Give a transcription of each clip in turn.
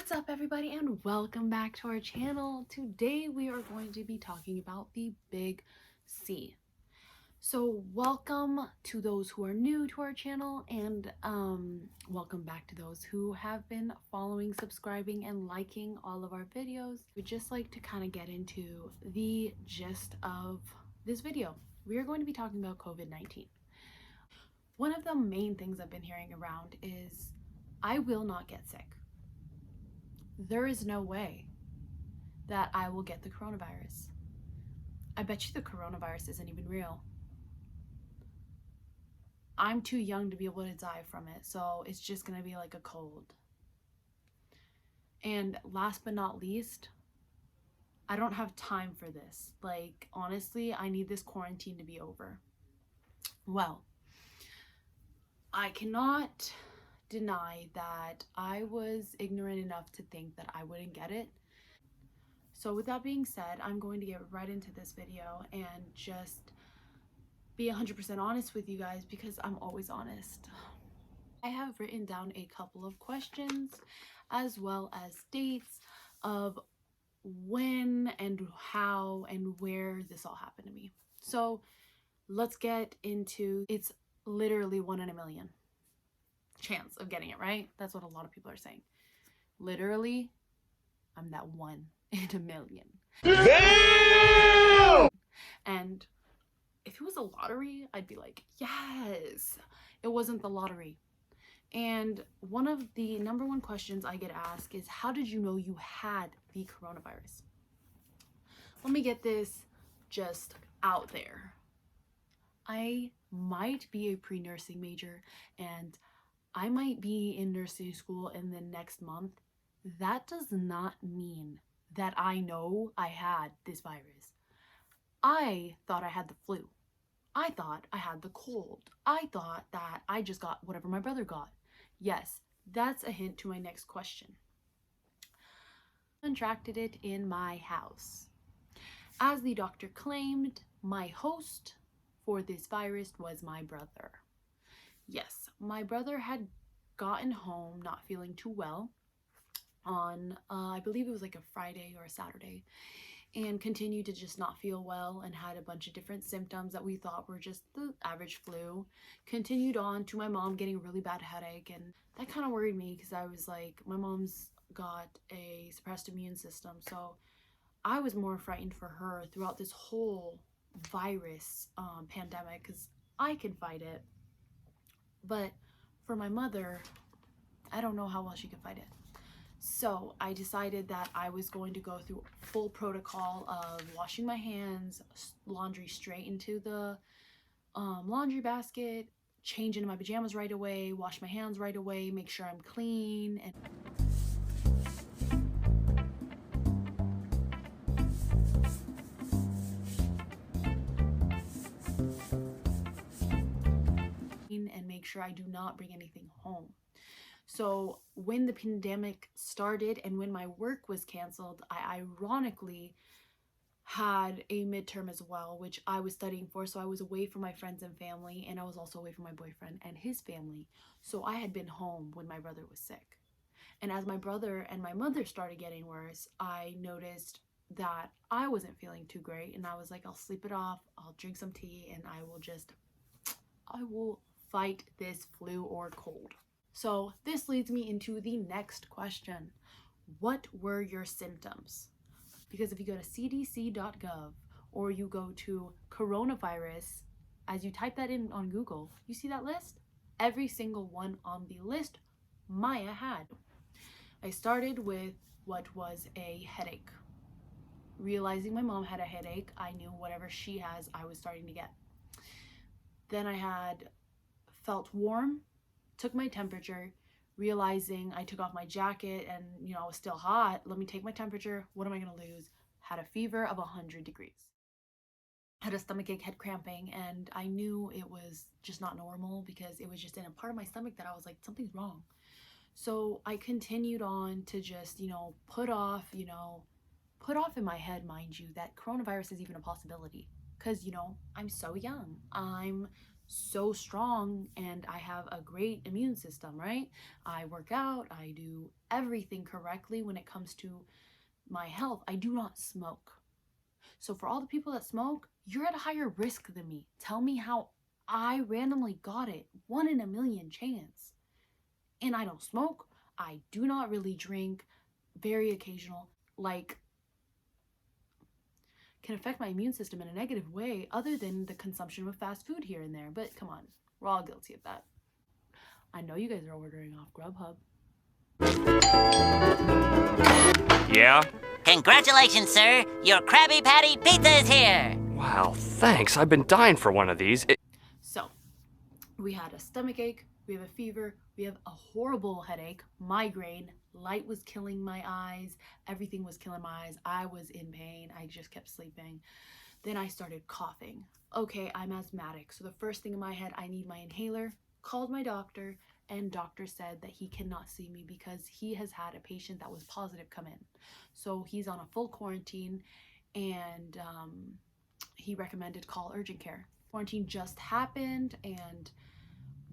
What's up everybody, and welcome back to our channel. Today we are going to be talking about the big C. So welcome to those who are new to our channel, and welcome back to those who have been following, subscribing, and liking all of our videos. We'd just like to kind of get into the gist of this video. We are going to be talking about COVID-19. One of the main things I've been hearing around is, I will not get sick. There is no way that I will get the coronavirus. I bet you the coronavirus isn't even real. I'm too young to be able to die from it, so it's just gonna be like a cold. And last but not least, I don't have time for this. Like, honestly, I need this quarantine to be over. Well, I cannot deny that I was ignorant enough to think that I wouldn't get it. So with that being said, I'm going to get right into this video and just be 100% honest with you guys, because I'm always honest. I have written down a couple of questions as well as dates of when and how and where this all happened to me. So let's get into, it's literally 1 in a million chance of getting it, right? That's what a lot of people are saying. Literally, I'm that 1 in a million. Damn! And if it was a lottery, I'd be like, yes. It wasn't the lottery. And one of the number one questions I get asked is, how did you know you had the coronavirus? Let me get this just out there. I might be a pre-nursing major, and I might be in nursing school in the next month. That does not mean that I know I had this virus. I thought I had the flu. I thought I had the cold. I thought that I just got whatever my brother got. Yes, that's a hint to my next question. I contracted it in my house. As the doctor claimed, my host for this virus was my brother. Yes, my brother had gotten home not feeling too well on, I believe it was like a Friday or a Saturday, and continued to just not feel well and had a bunch of different symptoms that we thought were just the average flu. Continued on to my mom getting a really bad headache, and that kind of worried me because I was like, my mom's got a suppressed immune system, so I was more frightened for her throughout this whole virus pandemic, because I could fight it, but for my mother, I don't know how well she could fight it. So I decided that I was going to go through full protocol of washing my hands, laundry straight into the laundry basket, change into my pajamas right away, wash my hands right away, make sure I'm clean, and make sure I do not bring anything home. So when the pandemic started and when my work was canceled, I ironically had a midterm as well, which I was studying for. So I was away from my friends and family, and I was also away from my boyfriend and his family. So I had been home when my brother was sick. And as my brother and my mother started getting worse, I noticed that I wasn't feeling too great, and I was like, I'll sleep it off, I'll drink some tea, and I will fight this flu or cold. So this leads me into the next question. What were your symptoms? Because if you go to cdc.gov or you go to coronavirus, as you type that in on Google, you see that list? Every single one on the list Maya had. I started with what was a headache. Realizing my mom had a headache, I knew whatever she has, I was starting to get. Then I had felt warm, took my temperature, realizing I took off my jacket and, I was still hot. Let me take my temperature. What am I going to lose? Had a fever of 100 degrees. Had a stomachache, head cramping, and I knew it was just not normal because it was just in a part of my stomach that I was like, something's wrong. So I continued on to just, put off in my head, mind you, that coronavirus is even a possibility. Because, I'm so young. I'm so strong and I have a great immune system, right? I work out, I do everything correctly when it comes to my health. I do not smoke. So for all the people that smoke, you're at a higher risk than me. Tell me how I randomly got it. 1 in a million chance. And I don't smoke. I do not really drink. Very occasional. Like, can affect my immune system in a negative way other than the consumption of fast food here and there. But come on, we're all guilty of that. I know you guys are ordering off Grubhub. Yeah? Congratulations, sir! Your Krabby Patty pizza is here! Wow, thanks. I've been dying for one of these. So, we had a stomach ache, we have a fever, we have a horrible headache, migraine, light was killing my eyes, everything was killing my eyes, I was in pain, I just kept sleeping. Then I started coughing. Okay, I'm asthmatic, so the first thing in my head, I need my inhaler, called my doctor, and doctor said that he cannot see me because he has had a patient that was positive come in. So he's on a full quarantine, and he recommended call urgent care. Quarantine just happened, and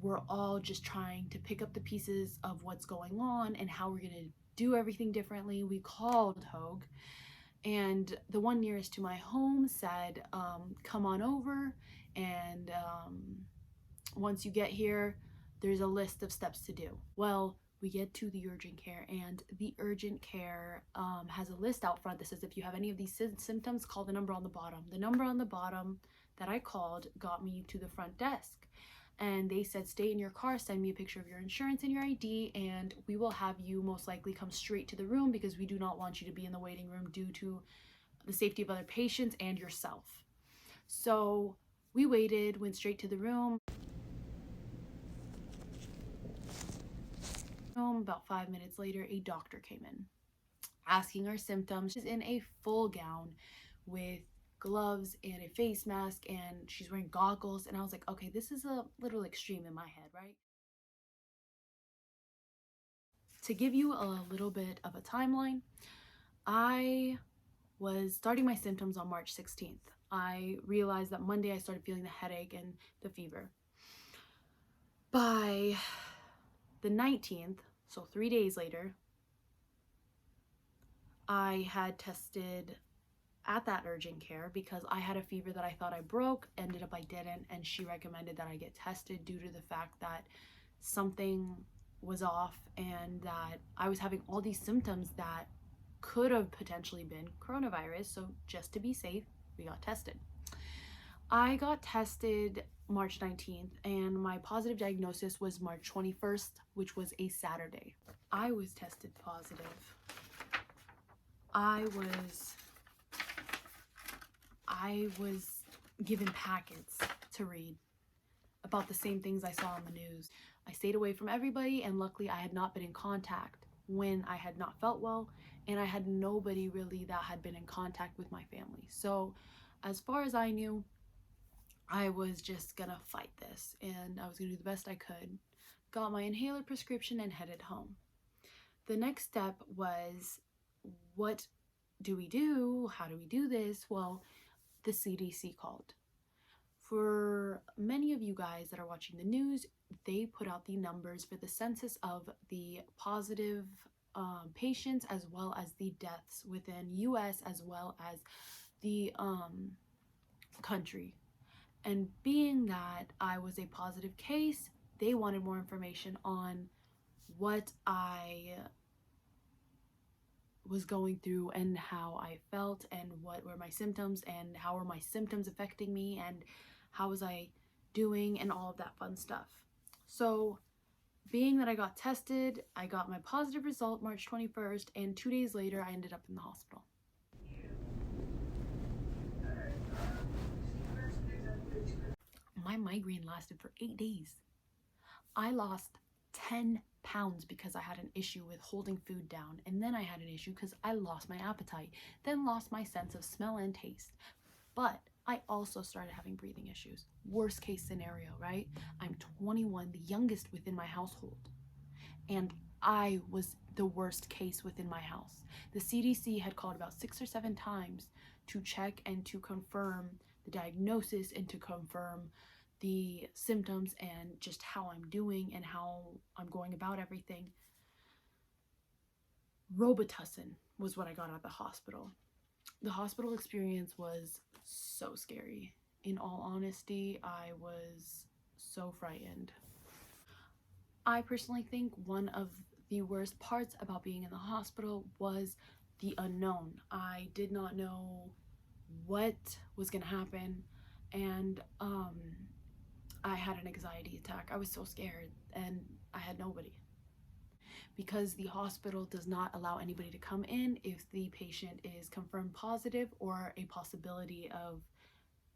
we're all just trying to pick up the pieces of what's going on and how we're gonna do everything differently. We called Hogue, and the one nearest to my home said, come on over, and once you get here, there's a list of steps to do. Well, we get to the urgent care, and the urgent care has a list out front that says if you have any of these symptoms, call the number on the bottom. The number on the bottom that I called got me to the front desk, and they said, stay in your car, send me a picture of your insurance and your ID, and we will have you most likely come straight to the room because we do not want you to be in the waiting room due to the safety of other patients and yourself. So we waited, went straight to the room. About 5 minutes later, a doctor came in asking our symptoms. She's in a full gown with gloves and a face mask, and she's wearing goggles, and I was like, okay, this is a little extreme in my head, right? To give you a little bit of a timeline, I was starting my symptoms on March 16th. I realized that Monday I started feeling the headache and the fever. By the 19th, so 3 days later, I had tested at that urgent care because I had a fever that I thought I broke, ended up I didn't, and she recommended that I get tested due to the fact that something was off and that I was having all these symptoms that could have potentially been coronavirus. So just to be safe, we got tested. I got tested March 19th, and my positive diagnosis was March 21st, which was a Saturday. I was tested positive. I was given packets to read about the same things I saw on the news. I stayed away from everybody, and luckily I had not been in contact when I had not felt well, and I had nobody really that had been in contact with my family. So as far as I knew, I was just gonna fight this, and I was gonna do the best I could. Got my inhaler prescription and headed home. The next step was, what do we do? How do we do this? Well, the CDC called. For many of you guys that are watching the news, they put out the numbers for the census of the positive patients as well as the deaths within US as well as the country. And being that I was a positive case, they wanted more information on what I was going through and how I felt and what were my symptoms and how were my symptoms affecting me and how was I doing and all of that fun stuff. So being that I got tested, I got my positive result March 21st, and 2 days later I ended up in the hospital. My migraine lasted for 8 days. I lost 10 pounds because I had an issue with holding food down, and then I had an issue because I lost my appetite, then lost my sense of smell and taste. But I also started having breathing issues. Worst case scenario, right? I'm 21, the youngest within my household, and I was the worst case within my house. The CDC had called about 6 or 7 times to check and to confirm the diagnosis and to confirm the symptoms and just how I'm doing and how I'm going about everything. Robitussin was what I got at the hospital. The hospital experience was so scary. In all honesty, I was so frightened. I personally think one of the worst parts about being in the hospital was the unknown. I did not know what was going to happen, and I had an anxiety attack. I was so scared, and I had nobody. Because the hospital does not allow anybody to come in if the patient is confirmed positive or a possibility of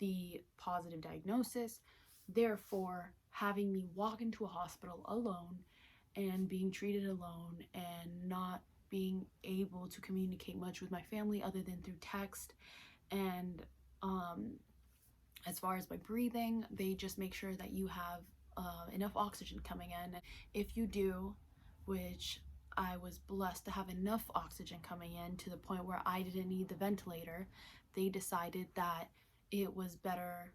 the positive diagnosis. Therefore, having me walk into a hospital alone and being treated alone and not being able to communicate much with my family other than through text, and as far as my breathing, they just make sure that you have enough oxygen coming in. If you do, which I was blessed to have enough oxygen coming in to the point where I didn't need the ventilator, they decided that it was better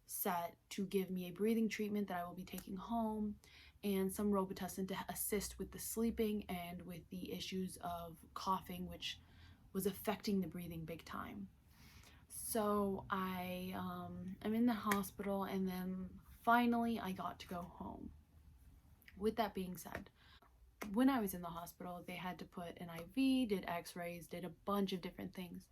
set to give me a breathing treatment that I will be taking home and some Robitussin to assist with the sleeping and with the issues of coughing, which was affecting the breathing big time. So I'm in the hospital, and then finally I got to go home. With that being said, when I was in the hospital, they had to put an IV, did x-rays, did a bunch of different things.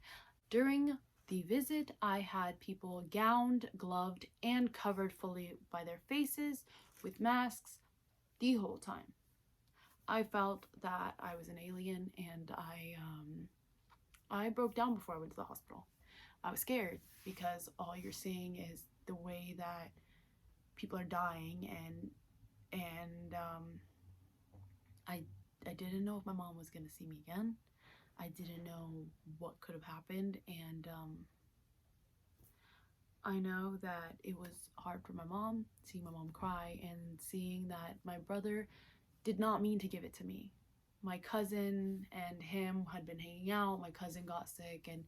During the visit, I had people gowned, gloved, and covered fully by their faces with masks the whole time. I felt that I was an alien, and I broke down before I went to the hospital. I was scared because all you're seeing is the way that people are dying, and I didn't know if my mom was gonna see me again. I didn't know what could have happened, and I know that it was hard for my mom, seeing my mom cry and seeing that my brother did not mean to give it to me. My cousin and him had been hanging out. My cousin got sick and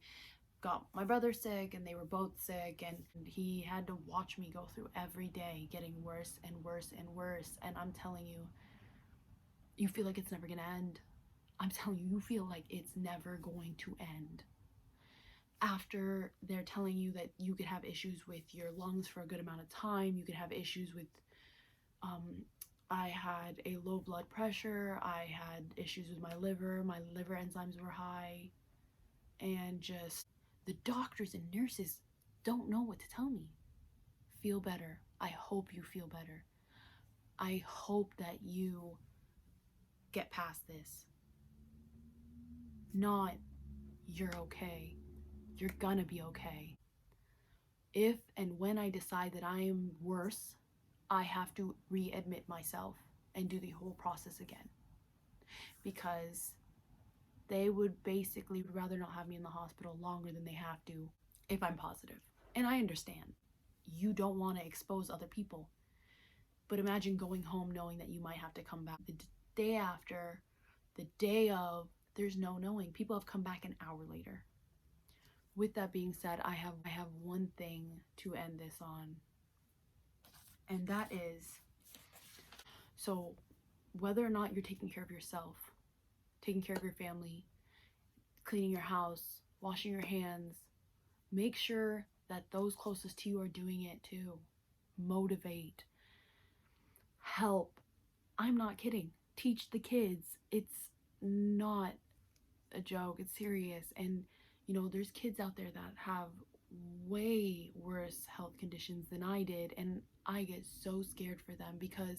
got my brother sick, and they were both sick, and he had to watch me go through every day getting worse and worse and worse. And I'm telling you, you feel like it's never gonna end. I'm telling you, you feel like it's never going to end. After they're telling you that you could have issues with your lungs for a good amount of time, you could have issues with I had a low blood pressure, I had issues with my liver enzymes were high, and just the doctors and nurses don't know what to tell me. Feel better. I hope you feel better. I hope that you get past this. Not, you're okay. You're gonna be okay. If and when I decide that I am worse, I have to readmit myself and do the whole process again. Because they would basically rather not have me in the hospital longer than they have to if I'm positive. And I understand. You don't want to expose other people. But imagine going home knowing that you might have to come back the day after, the day of. There's no knowing. People have come back an hour later. With that being said, I have one thing to end this on. And that is, so whether or not you're taking care of yourself, taking care of your family, cleaning your house, washing your hands, make sure that those closest to you are doing it too. Motivate. Help. I'm not kidding. Teach the kids. It's not a joke. It's serious. And you know, there's kids out there that have way worse health conditions than I did, and I get so scared for them because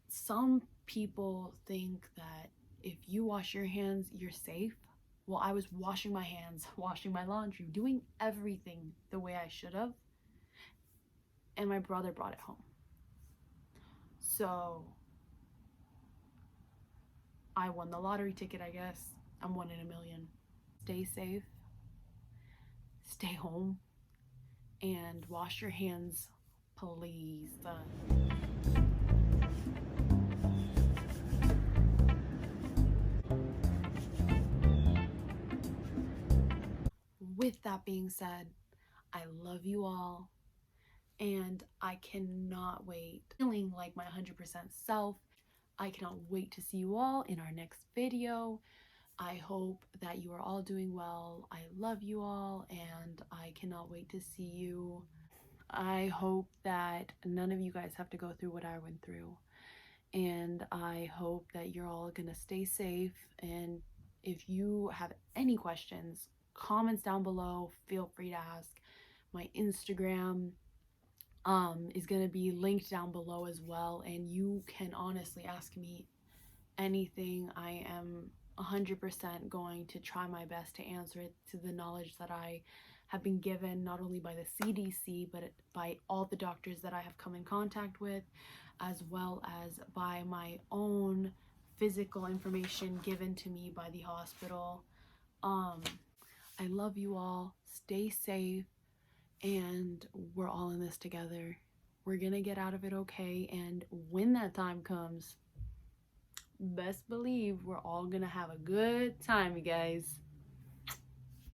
some people think that if you wash your hands, you're safe. Well, I was washing my hands, washing my laundry, doing everything the way I should have, and my brother brought it home. So I won the lottery ticket, I guess. I'm 1 in a million. Stay safe, stay home, and wash your hands, please. With that being said, I love you all. and I cannot wait. Feeling like my 100% self. I cannot wait to see you all in our next video. I hope that you are all doing well. I love you all, and I cannot wait to see you. I hope that none of you guys have to go through what I went through. And I hope that you're all gonna stay safe. And if you have any questions, comments down below, feel free to ask. My Instagram is gonna be linked down below as well, and you can honestly ask me anything. I am 100% going to try my best to answer it to the knowledge that I have been given, not only by the CDC, but by all the doctors that I have come in contact with, as well as by my own physical information given to me by the hospital. I love you all. Stay safe, and we're all in this together. We're gonna get out of it okay, and when that time comes, best believe we're all gonna have a good time, you guys.